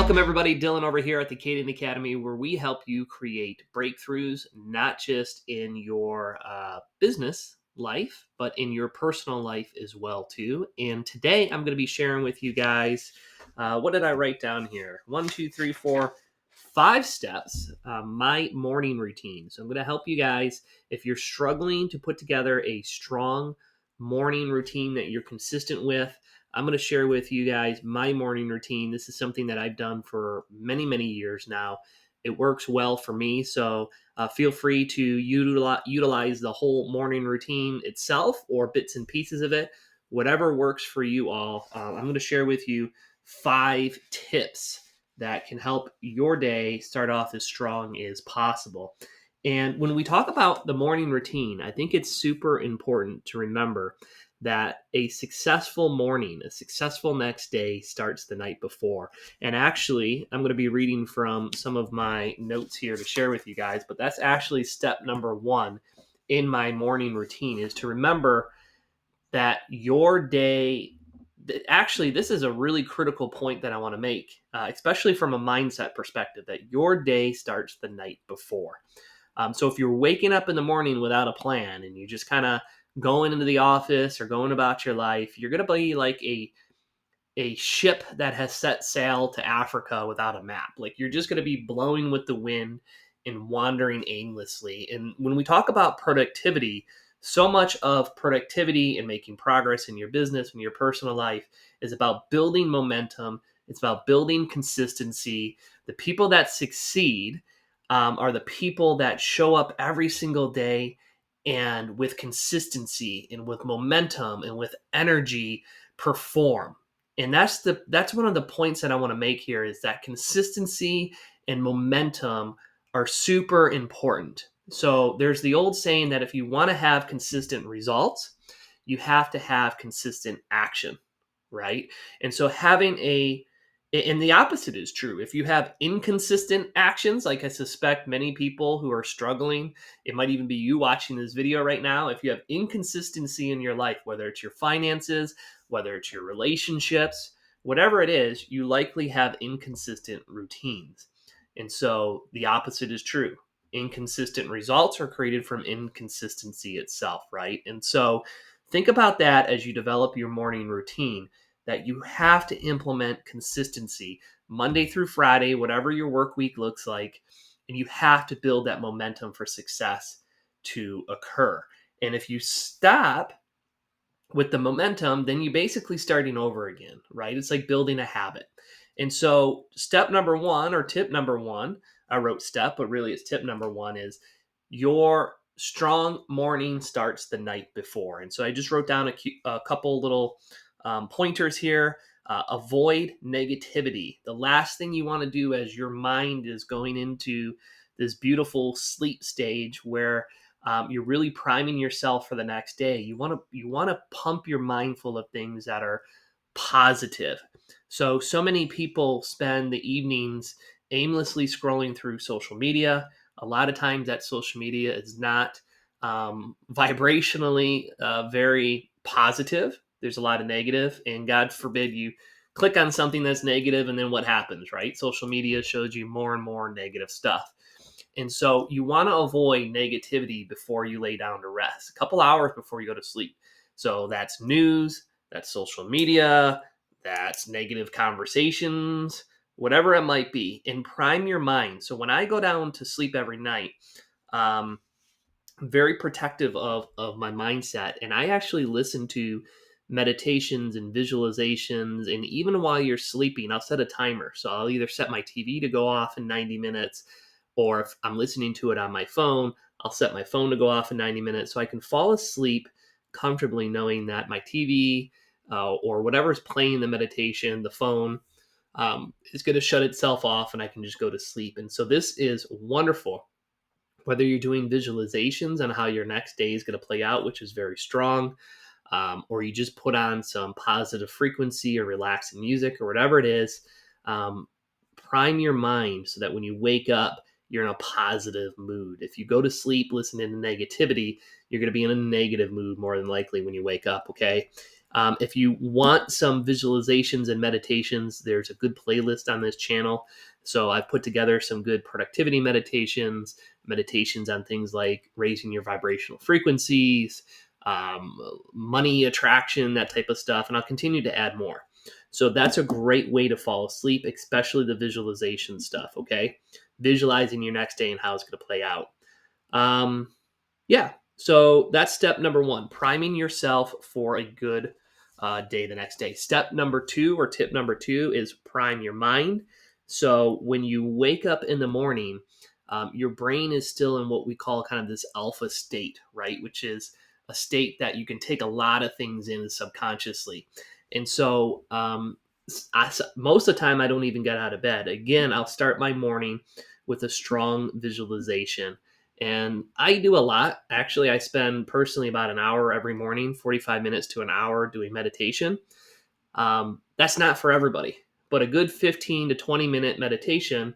Welcome everybody, Dylan over here at the Caden Academy, where we help you create breakthroughs, not just in your business life, but in your personal life as well too. And today I'm going to be sharing with you guys, what did I write down here? 1, 2, 3, 4, 5 steps, my morning routine. So I'm going to help you guys if you're struggling to put together a strong morning routine that you're consistent with. I'm going to share with you guys my morning routine. This is something that I've done for many, many years now. It works well for me. So feel free to utilize the whole morning routine itself or bits and pieces of it, whatever works for you all. I'm going to share with you 5 tips that can help your day start off as strong as possible. And when we talk about the morning routine, I think it's super important to remember that a successful morning, a successful next day starts the night before. And actually, I'm going to be reading from some of my notes here to share with you guys, but that's actually step number 1 in my morning routine, is to remember that your day, actually, this is a really critical point that I want to make, especially from a mindset perspective, that your day starts the night before. So if you're waking up in the morning without a plan and you just kind of going into the office or going about your life, you're going to be like a ship that has set sail to Africa without a map. Like, you're just going to be blowing with the wind and wandering aimlessly. And when we talk about productivity, so much of productivity and making progress in your business and your personal life is about building momentum. It's about building consistency. The people that succeed are the people that show up every single day and with consistency and with momentum and with energy perform. And that's one of the points that I want to make here, is that consistency and momentum are super important. So there's the old saying that if you want to have consistent results, you have to have consistent action, right? And so and the opposite is true. If you have inconsistent actions, like I suspect many people who are struggling, it might even be you watching this video right now. If you have inconsistency in your life, whether it's your finances, whether it's your relationships, whatever it is, you likely have inconsistent routines. And so the opposite is true. Inconsistent results are created from inconsistency itself, right? And so think about that as you develop your morning routine, that you have to implement consistency Monday through Friday, whatever your work week looks like, and you have to build that momentum for success to occur. And if you stop with the momentum, then you're basically starting over again, right? It's like building a habit. And so step number 1, or tip number 1, I wrote step, but really it's tip number 1, is your strong morning starts the night before. And so I just wrote down a couple little pointers here. Avoid negativity. The last thing you want to do as your mind is going into this beautiful sleep stage where you're really priming yourself for the next day. You want to pump your mind full of things that are positive. So many people spend the evenings aimlessly scrolling through social media. A lot of times that social media is not vibrationally very positive. There's a lot of negative, and God forbid you click on something that's negative, and then what happens, right? Social media shows you more and more negative stuff. And so you want to avoid negativity before you lay down to rest, a couple hours before you go to sleep. So that's news, that's social media, that's negative conversations, whatever it might be, and prime your mind. So when I go down to sleep every night, I'm very protective of my mindset. And I actually listen to meditations and visualizations. And even while you're sleeping, I'll set a timer. So I'll either set my TV to go off in 90 minutes, or if I'm listening to it on my phone, I'll set my phone to go off in 90 minutes so I can fall asleep comfortably knowing that my TV or whatever's playing the meditation, the phone, is going to shut itself off and I can just go to sleep. And so this is wonderful. Whether you're doing visualizations on how your next day is going to play out, which is very strong, or you just put on some positive frequency or relaxing music or whatever it is, prime your mind so that when you wake up, you're in a positive mood. If you go to sleep listening to negativity, you're going to be in a negative mood more than likely when you wake up, okay? If you want some visualizations and meditations, there's a good playlist on this channel. So I've put together some good productivity meditations, meditations on things like raising your vibrational frequencies, um, money attraction, that type of stuff. And I'll continue to add more. So that's a great way to fall asleep, especially the visualization stuff. Okay. Visualizing your next day and how it's going to play out. Um, yeah. So that's step number one, priming yourself for a good day the next day. Step number two, or tip number two, is prime your mind. So when you wake up in the morning, your brain is still in what we call kind of this alpha state, right? Which is a state that you can take a lot of things in subconsciously. And so most of the time, I don't even get out of bed. Again, I'll start my morning with a strong visualization. And I do a lot. Actually, I spend personally about an hour every morning, 45 minutes to an hour doing meditation. That's not for everybody, but a good 15 to 20-minute meditation,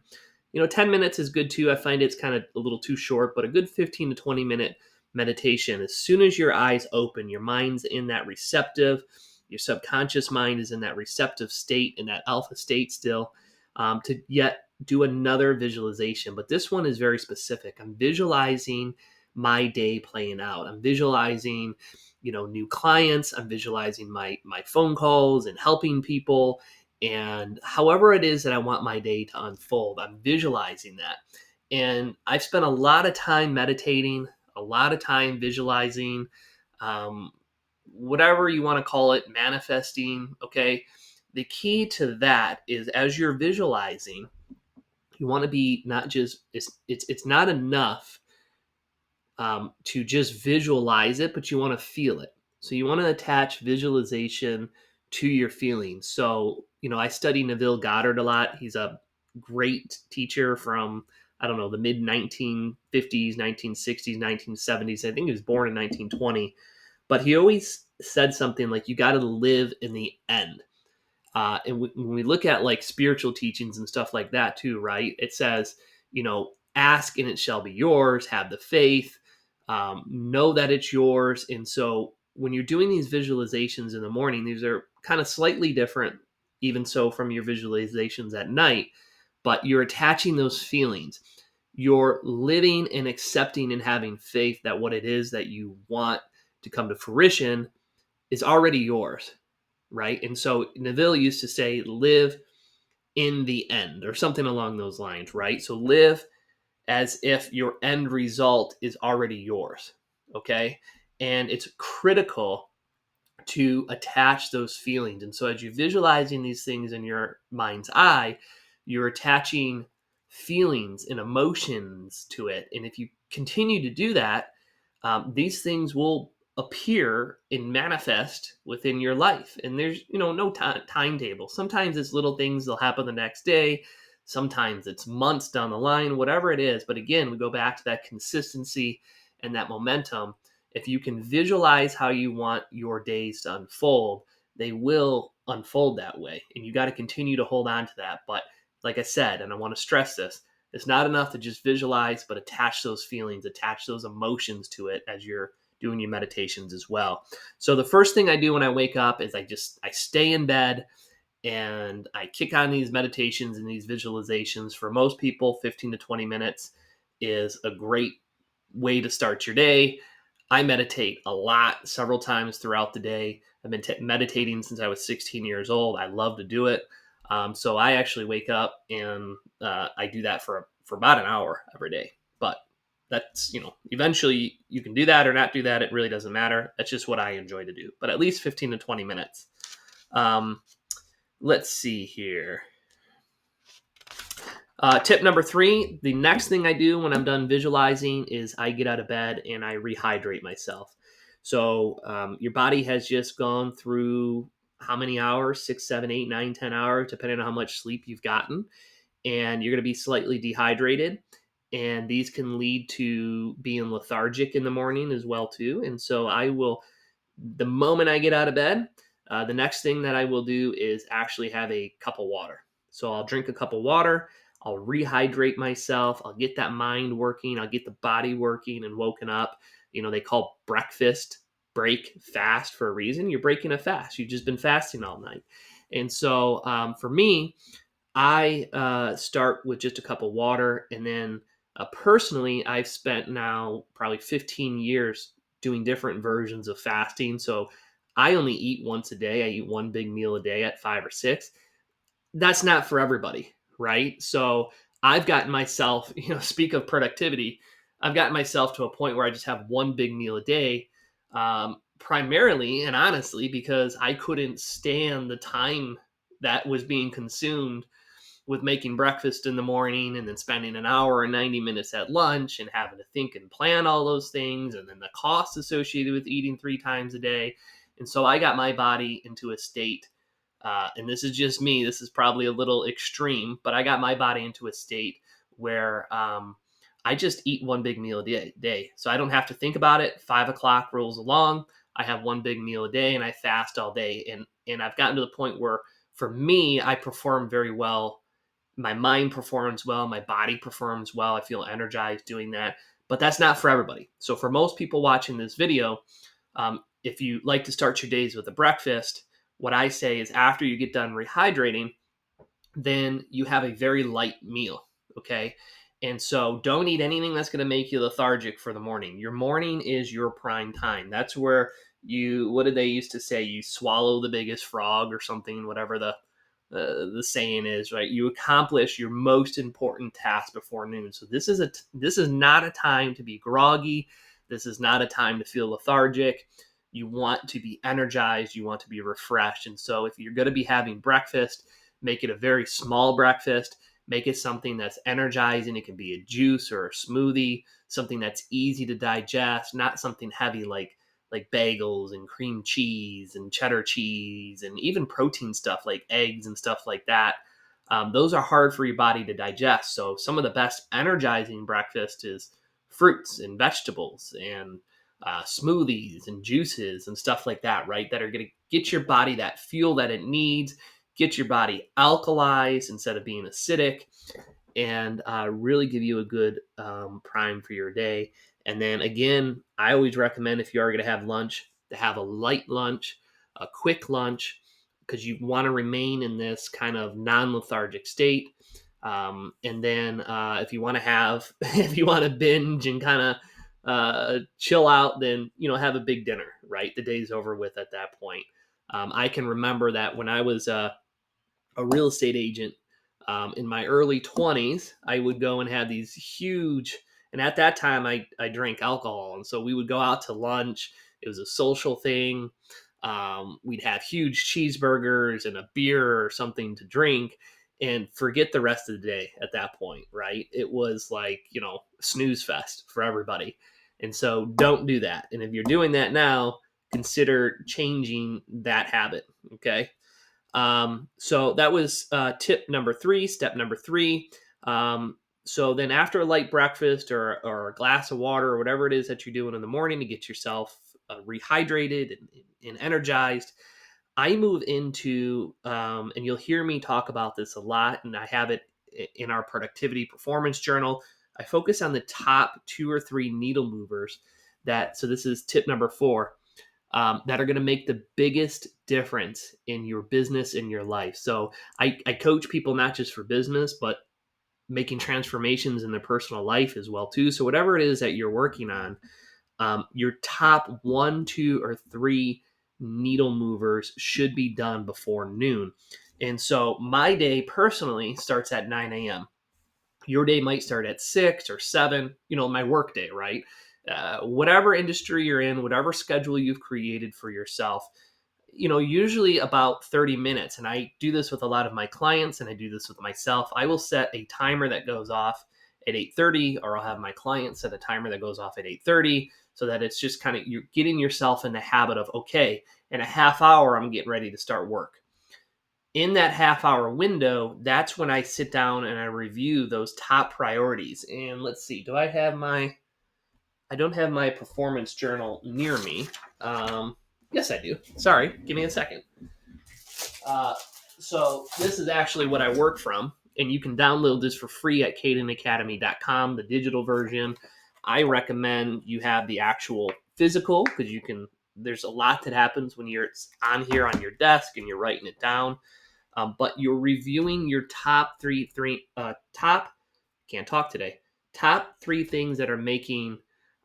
10 minutes is good too. I find it's kind of a little too short, but a good 15 to 20-minute meditation, as soon as your eyes open, your mind's in that receptive, your subconscious mind is in that receptive state, in that alpha state still, to yet do another visualization. But this one is very specific. I'm visualizing my day playing out. I'm visualizing, new clients. I'm visualizing my phone calls and helping people. And however it is that I want my day to unfold, I'm visualizing that. And I've spent a lot of time meditating, a lot of time visualizing, um, whatever you want to call it, manifesting. Okay. The key to that is, as you're visualizing, you want to be not just, it's not enough to just visualize it, but you want to feel it. So you want to attach visualization to your feelings. So, I study Neville Goddard a lot. He's a great teacher from, I don't know, the mid 1950s, 1960s, 1970s. I think he was born in 1920. But he always said something like, you got to live in the end. And when we look at like spiritual teachings and stuff like that too, right? It says, ask and it shall be yours, have the faith, know that it's yours. And so when you're doing these visualizations in the morning, these are kind of slightly different, even so, from your visualizations at night, but you're attaching those feelings. You're living and accepting and having faith that what it is that you want to come to fruition is already yours, right? And so Neville used to say, live in the end, or something along those lines, right? So live as if your end result is already yours, okay? And it's critical to attach those feelings. And so as you're visualizing these things in your mind's eye, you're attaching feelings and emotions to it. And if you continue to do that, these things will appear and manifest within your life. And there's, no timetable. Sometimes it's little things that'll happen the next day. Sometimes it's months down the line, whatever it is. But again, we go back to that consistency and that momentum. If you can visualize how you want your days to unfold, they will unfold that way. And you got to continue to hold on to that. But like I said, and I want to stress this, it's not enough to just visualize, but attach those feelings, attach those emotions to it as you're doing your meditations as well. So the first thing I do when I wake up is I stay in bed and I kick on these meditations and these visualizations. For most people, 15 to 20 minutes is a great way to start your day. I meditate a lot, several times throughout the day. I've been meditating since I was 16 years old. I love to do it. So I actually wake up and I do that for about an hour every day. But that's, eventually you can do that or not do that. It really doesn't matter. That's just what I enjoy to do. But at least 15 to 20 minutes. Let's see here. Tip number 3, the next thing I do when I'm done visualizing is I get out of bed and I rehydrate myself. So your body has just gone through how many hours? 6, 7, 8, 9, 10 hours, depending on how much sleep you've gotten. And you're going to be slightly dehydrated. And these can lead to being lethargic in the morning as well too. And so the moment I get out of bed, the next thing that I will do is actually have a cup of water. So I'll drink a cup of water. I'll rehydrate myself. I'll get that mind working. I'll get the body working and woken up. They call breakfast break fast for a reason. You're breaking a fast. You've just been fasting all night. And so for me, I start with just a cup of water. And then personally, I've spent now probably 15 years doing different versions of fasting. So I only eat once a day. I eat one big meal a day at 5 or 6. That's not for everybody, right? So I've gotten myself, speak of productivity, I've gotten myself to a point where I just have one big meal a day, primarily and honestly because I couldn't stand the time that was being consumed with making breakfast in the morning and then spending an hour and 90 minutes at lunch and having to think and plan all those things and then the costs associated with eating 3 times a day. And so I got my body into a state, and this is just me, this is probably a little extreme, but I got my body into a state where I just eat one big meal a day. So I don't have to think about it. 5 o'clock rolls along. I have one big meal a day and I fast all day. And I've gotten to the point where for me, I perform very well. My mind performs well, my body performs well. I feel energized doing that, but that's not for everybody. So for most people watching this video, if you like to start your days with a breakfast, what I say is after you get done rehydrating, then you have a very light meal. Okay. And so don't eat anything that's going to make you lethargic for the morning. Your morning is your prime time. That's where what did they used to say? You swallow the biggest frog or something, whatever the saying is, right? You accomplish your most important task before noon. So this is not a time to be groggy. This is not a time to feel lethargic. You want to be energized. You want to be refreshed. And so if you're going to be having breakfast, make it a very small breakfast. Make it something that's energizing. It can be a juice or a smoothie, something that's easy to digest, not something heavy like bagels and cream cheese and cheddar cheese and even protein stuff like eggs and stuff like that. Those are hard for your body to digest. So some of the best energizing breakfast is fruits and vegetables and smoothies and juices and stuff like that, right? That are going to get your body that fuel that it needs, get your body alkalized instead of being acidic, and really give you a good prime for your day. And then again, I always recommend if you are going to have lunch, to have a light lunch, a quick lunch, because you want to remain in this kind of non-lethargic state. And then if you want to have, if you want to binge and kind of chill out, then have a big dinner. Right, the day's over with at that point. I can remember that when I was a real estate agent in my early 20s, I would go and have these huge, and at that time I drank alcohol. And so we would go out to lunch. It was a social thing. We'd have huge cheeseburgers and a beer or something to drink and forget the rest of the day at that point, right? It was like, snooze fest for everybody. And so don't do that. And if you're doing that now, consider changing that habit. Okay. So that was tip number 3, step number 3. So then after a light breakfast or a glass of water or whatever it is that you're doing in the morning to get yourself rehydrated and energized, I move into, and you'll hear me talk about this a lot, and I have it in our productivity performance journal. I focus on the top 2 or 3 needle movers so this is tip number 4, that are going to make the biggest difference in your business, in your life. So I coach people not just for business, but making transformations in their personal life as well too. So whatever it is that you're working on, your top 1, 2, or 3 needle movers should be done before noon. And so my day personally starts at 9 a.m. Your day might start at 6 or 7, my work day, right? Whatever industry you're in, whatever schedule you've created for yourself, usually about 30 minutes. And I do this with a lot of my clients and I do this with myself. I will set a timer that goes off at 8:30, or I'll have my client set a timer that goes off at 8:30, so that it's just kind of, you're getting yourself in the habit of, okay, in a half hour, I'm getting ready to start work. In that half hour window, that's when I sit down and I review those top priorities. And let's see, I don't have my performance journal near me. Yes, I do. Sorry, give me a second. So this is actually what I work from, and you can download this for free at cadenacademy.com, the digital version. I recommend you have the actual physical because you can there's a lot that happens when you're on here on your desk and you're writing it down. But you're reviewing your top can't talk today. Top three things that are making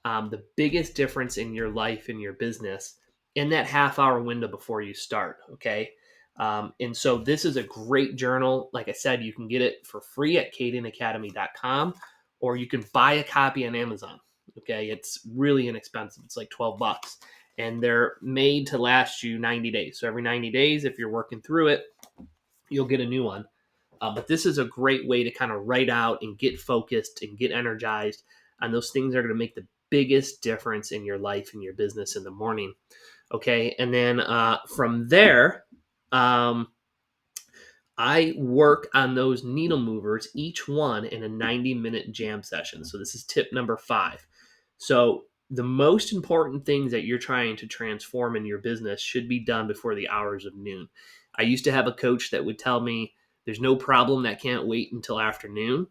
the biggest difference in your life, in your business, in that half hour window before you start. Okay. And so this is a great journal. Like I said, you can get it for free at cadenacademy.com, or you can buy a copy on Amazon. Okay. It's really inexpensive. It's like $12, and they're made to last you 90 days. So every 90 days, if you're working through it, you'll get a new one. But this is a great way to kind of write out and get focused and get energized on those things that are going to make the biggest difference in your life and your business in the morning. Okay. And then from there, I work on those needle movers, each one in a 90-minute jam session. So this is tip number 5. So the most important things that you're trying to transform in your business should be done before the hours of noon. I used to have a coach that would tell me there's no problem that can't wait until afternoon.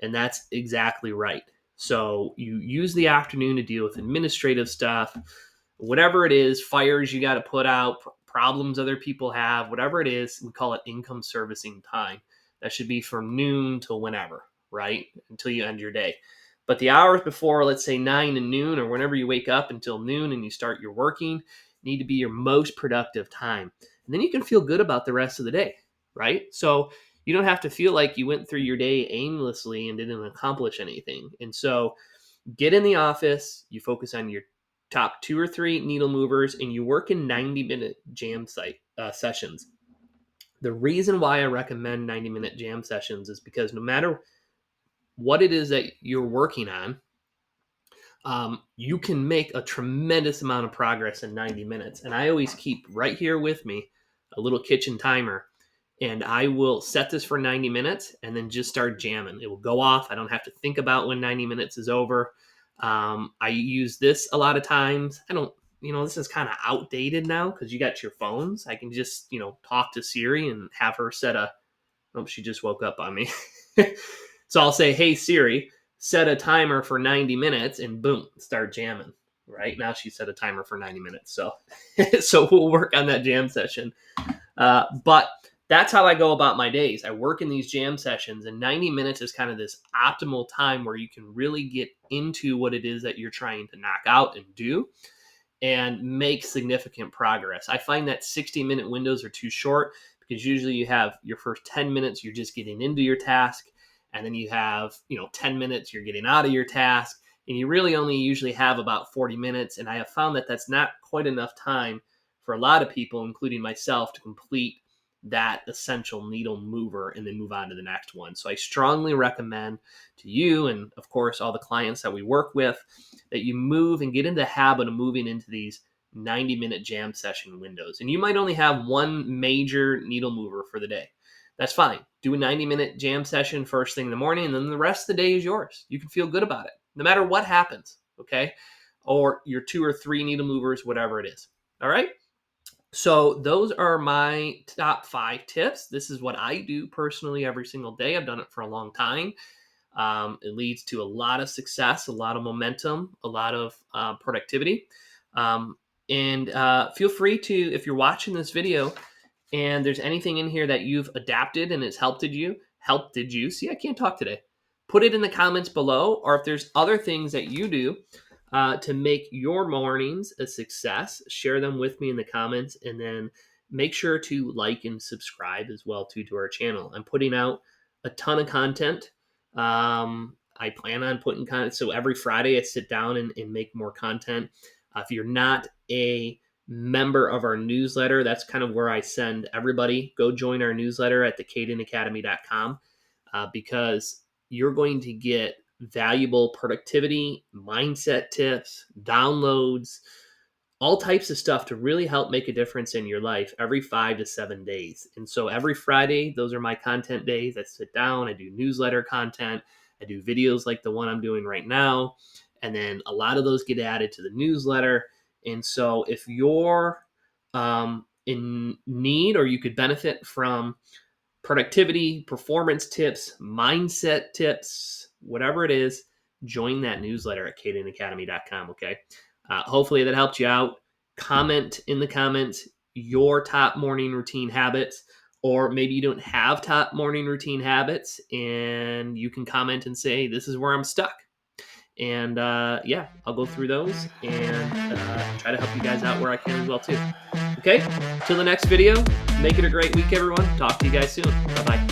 And that's exactly right. So you use the afternoon to deal with administrative stuff, whatever it is, fires you got to put out, problems other people have, whatever it is, we call it income servicing time. That should be from noon till whenever, right? Until you end your day. But the hours before, let's say 9 and noon, or whenever you wake up until noon and you start your working, need to be your most productive time. And then you can feel good about the rest of the day, right? So you don't have to feel like you went through your day aimlessly and didn't accomplish anything. And so get in the office, you focus on your top 2 or 3 needle movers, and you work in 90-minute jam sessions. The reason why I recommend 90-minute jam sessions is because no matter what it is that you're working on, you can make a tremendous amount of progress in 90 minutes. And I always keep right here with me a little kitchen timer, and I will set this for 90 minutes and then just start jamming. It will go off. I don't have to think about when 90 minutes is over. I use this a lot of times. I don't, this is kind of outdated now because you got your phones. I can just, talk to Siri and have her she just woke up on me. So I'll say, hey, Siri, set a timer for 90 minutes and boom, start jamming. Right now she set a timer for 90 minutes. So, so we'll work on that jam session. But that's how I go about my days. I work in these jam sessions, and 90 minutes is kind of this optimal time where you can really get into what it is that you're trying to knock out and do and make significant progress. I find that 60-minute windows are too short because usually you have your first 10 minutes, you're just getting into your task. And then you have, 10 minutes, you're getting out of your task. And you really only usually have about 40 minutes. And I have found that that's not quite enough time for a lot of people, including myself, to complete that essential needle mover and then move on to the next one. So I strongly recommend to you, and of course all the clients that we work with, that you move and get into the habit of moving into these 90-minute jam session windows. And you might only have one major needle mover for the day. That's fine. Do a 90-minute jam session first thing in the morning, and then the rest of the day is yours. You can feel good about it, no matter what happens, okay? Or your 2 or 3 needle movers, whatever it is, all right? So those are my top 5 tips. This is what I do personally every single day. I've done it for a long time. It leads to a lot of success, a lot of momentum, a lot of productivity. And feel free to, if you're watching this video, and there's anything in here that you've adapted and it's helped you, see, I can't talk today. Put it in the comments below, or if there's other things that you do to make your mornings a success, share them with me in the comments, and then make sure to like and subscribe as well to our channel. I'm putting out a ton of content. I plan on putting content, so every Friday I sit down and make more content. If you're not a member of our newsletter, that's kind of where I send everybody. Go join our newsletter at thecadenacademy.com because you're going to get valuable productivity, mindset tips, downloads, all types of stuff to really help make a difference in your life every 5 to 7 days. And so every Friday, those are my content days. I sit down, I do newsletter content, I do videos like the one I'm doing right now, and then a lot of those get added to the newsletter. And so if you're in need, or you could benefit from productivity, performance tips, mindset tips, whatever it is, join that newsletter at cadenacademy.com, okay? Hopefully that helped you out. comment in the comments your top morning routine habits, or maybe you don't have top morning routine habits, and you can comment and say, this is where I'm stuck. And yeah, I'll go through those and try to help you guys out where I can as well too. Okay, till the next video, make it a great week, everyone. Talk to you guys soon. Bye-bye.